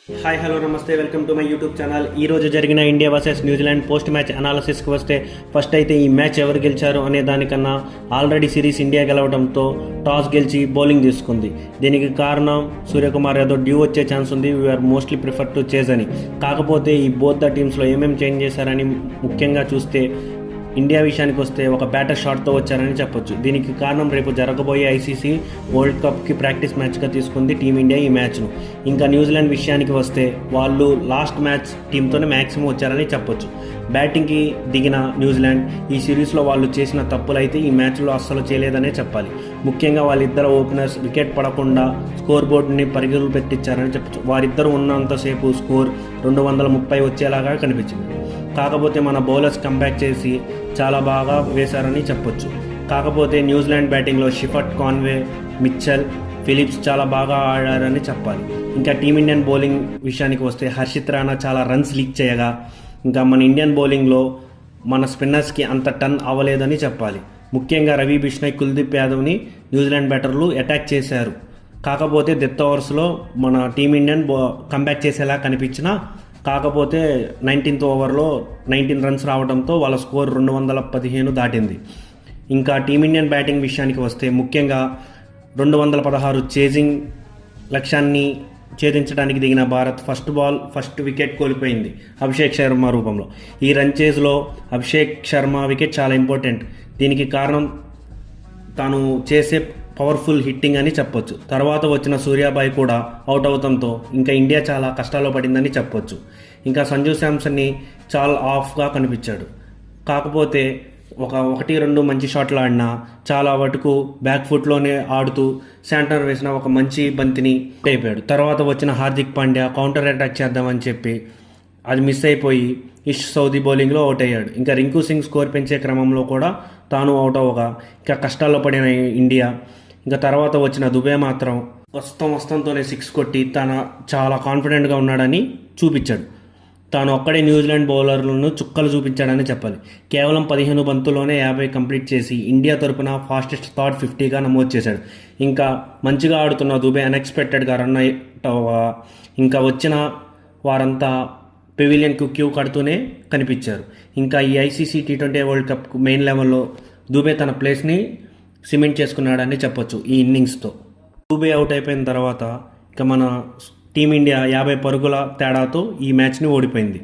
Hi hello నమస్తే welcome to my YouTube channel. ఈ రోజు జరిగిన India versus New Zealand post match అనాలిసిస్కి వస్తే ఫస్ట్ అయితే ఈ మ్యాచ్ ఎవరు గెలిచారు అనే దానికన్నా ఆల్రెడీ సిరీస్ ఇండియా గెలవడంతో టాస్ గెలిచి బౌలింగ్ తీసుకుంది. దీనికి కారణం సూర్యకుమార్ యాదవ్ డ్యూ వచ్చే ఛాన్స్ ఉంది. We are mostly prefer to chase అని. కాకపోతే ఈ బోత్ ద టీమ్స్లో ఏమేమి చేంజ్ చేశారని ముఖ్యంగా చూస్తే ఇండియా విషయానికి వస్తే ఒక బ్యాటర్ షాట్తో వచ్చారని చెప్పొచ్చు. దీనికి కారణం రేపు జరగబోయే ఐసీసీ వరల్డ్ కప్కి ప్రాక్టీస్ మ్యాచ్గా తీసుకుంది టీమిండియా ఈ మ్యాచ్ను. ఇంకా న్యూజిలాండ్ విషయానికి వస్తే వాళ్ళు లాస్ట్ మ్యాచ్ టీంతోనే మ్యాక్సిమం వచ్చారని చెప్పొచ్చు. బ్యాటింగ్కి దిగిన న్యూజిలాండ్ ఈ సిరీస్లో వాళ్ళు చేసిన తప్పులు అయితే ఈ మ్యాచ్లో అస్సలు చేయలేదనే చెప్పాలి. ముఖ్యంగా వాళ్ళిద్దరు ఓపెనర్స్ వికెట్ పడకుండా స్కోర్ బోర్డుని పరిగెలు పెట్టించారని చెప్పొచ్చు. వారిద్దరు ఉన్నంతసేపు స్కోర్ 230 వచ్చేలాగా కనిపించింది. కాకపోతే మన బౌలర్స్ కంబ్యాక్ చేసి చాలా బాగా వేశారని చెప్పొచ్చు. కాకపోతే న్యూజిలాండ్ బ్యాటింగ్లో షిఫర్ట్, కాన్వే, మిచ్చల్, ఫిలిప్స్ చాలా బాగా ఆడారని చెప్పాలి. ఇంకా టీమిండియన్ బౌలింగ్ విషయానికి వస్తే హర్షిత్ రాణా చాలా రన్స్ లీక్ చేయగా ఇంకా మన ఇండియన్ బౌలింగ్లో మన స్పిన్నర్స్కి అంత టర్న్ అవ్వలేదని చెప్పాలి. ముఖ్యంగా రవి బిష్ణయ్, కుల్దీప్ యాదవ్ని న్యూజిలాండ్ బ్యాటర్లు అటాక్ చేశారు. కాకపోతే డెత్ ఓవర్స్లో మన టీమిండియన్ కంబ్యాక్ చేసేలా కనిపించినా కాకపోతే 19th ఓవర్లో 19 రన్స్ రావడంతో వాళ్ళ స్కోర్ 215 దాటింది. ఇంకా టీమిండియన్ బ్యాటింగ్ విషయానికి వస్తే ముఖ్యంగా 216 చేజింగ్ లక్ష్యాన్ని ఛేదించడానికి దిగిన భారత్ ఫస్ట్ వికెట్ కోల్పోయింది అభిషేక్ శర్మ రూపంలో. ఈ రన్ చేజ్లో అభిషేక్ శర్మ వికెట్ చాలా ఇంపార్టెంట్. దీనికి కారణం తాను చేసే పవర్ఫుల్ హిట్టింగ్ అని చెప్పొచ్చు. తర్వాత వచ్చిన సూర్యాబాయ్ కూడా అవుట్ అవడంతో ఇంకా ఇండియా చాలా కష్టాల్లో పడిందని చెప్పొచ్చు. ఇంకా సంజు శాంసన్ని చాలా ఆఫ్గా కనిపించాడు. కాకపోతే 1-2 మంచి షాట్లు ఆడినా చాలా వరకు బ్యాక్ ఫుట్లోనే ఆడుతూ శాంటనర్ వేసిన ఒక మంచి బంతిని అయిపోయాడు. తర్వాత వచ్చిన హార్దిక్ పాండ్యా కౌంటర్ అటాక్ చేద్దామని చెప్పి అది మిస్ అయిపోయి ఇష్ సౌదీ బౌలింగ్లో అవుట్ అయ్యాడు. ఇంకా రింకు సింగ్ స్కోర్ పెంచే క్రమంలో కూడా తాను అవుట్ అవ్వగా ఇంకా కష్టాల్లో పడిన ఇండియా. ఇంకా తర్వాత వచ్చిన దుబే మాత్రం వస్తంతోనే 6 కొట్టి తన చాలా కాన్ఫిడెంట్గా ఉన్నాడని చూపించాడు. తాను ఒక్కడే న్యూజిలాండ్ బౌలర్లను చుక్కలు చూపించాడని చెప్పాలి. కేవలం 15 బంతుల్లోనే 50 కంప్లీట్ చేసి ఇండియా తరపున ఫాస్టెస్ట్ థర్డ్ 50గా నమోదు చేశాడు. ఇంకా మంచిగా ఆడుతున్న దుబే అన్ఎక్స్పెక్టెడ్గా రన్ అవ్వగా ఇంకా వచ్చిన వారంతా పెవిలియన్కు క్యూ కడుతూనే కనిపించారు. ఇంకా ఈ ICC T20 world cup main లెవెల్లో దుబే తన ప్లేస్ని సిమెంట్ చేసుకున్నాడని చెప్పొచ్చు. ఈ ఇన్నింగ్స్తో దుబే అవుట్ అయిపోయిన తర్వాత ఇక మన టీమిండియా 50 పరుగుల తేడాతో ఈ మ్యాచ్ని ఓడిపోయింది.